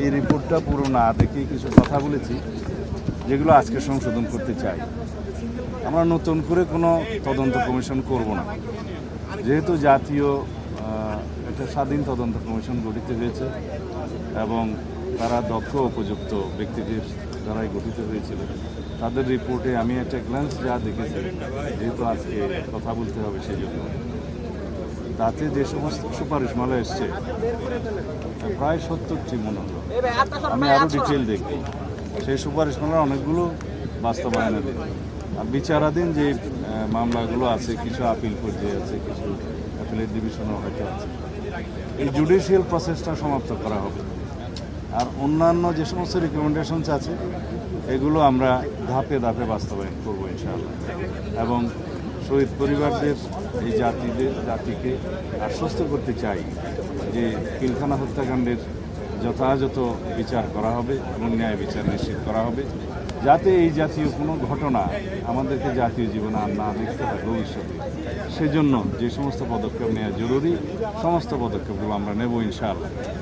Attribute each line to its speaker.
Speaker 1: এই রিপোর্টটা পুরো না দেখে কিছু কথা বলেছি যেগুলো আজকে সংশোধন করতে চাই। আমরা নতুন করে কোনো তদন্ত কমিশন করব না, যেহেতু জাতীয় একটা স্বাধীন তদন্ত কমিশন গঠিত হয়েছে এবং তারা দক্ষ উপযুক্ত ব্যক্তিদের দ্বারাই গঠিত হয়েছিল। তাদের রিপোর্টে আমি একটা গ্ল্যান্স যা দেখেছি, যেহেতু আজকে কথা বলতে হবে সেই জন্য, তাতে যে সমস্ত সুপারিশমালা এসছে প্রায় 70টি মনে হলো। আমি আরও ডিটেল দেখি, সেই সুপারিশমালার অনেকগুলো বাস্তবায়নের দিন। আর বিচারাধীন যে মামলাগুলো আছে, কিছু আপিল পর্যায়ে আছে, কিছু অ্যাপিলেট ডিভিশনও হয়তো আছে, এই জুডিশিয়াল প্রসেসটা সমাপ্ত করা হবে। আর অন্যান্য যে সমস্ত রিকমেন্ডেশনস আছে এগুলো আমরা ধাপে ধাপে বাস্তবায়ন করবো ইনশাআল্লাহ। এবং শহীদ পরিবারদের এই জাতিকে আশ্বস্ত করতে চাই যে পিলখানা হত্যাকাণ্ডের যথাযথ বিচার করা হবে এবং ন্যায় বিচার নিশ্চিত করা হবে, যাতে এই জাতীয় কোনো ঘটনা আমাদেরকে জাতীয় জীবনে আর না দেখতে হয় ভবিষ্যতে। সেজন্য যে সমস্ত পদক্ষেপ নেওয়া জরুরি, সমস্ত পদক্ষেপগুলো আমরা নেব ইনশাআল্লাহ।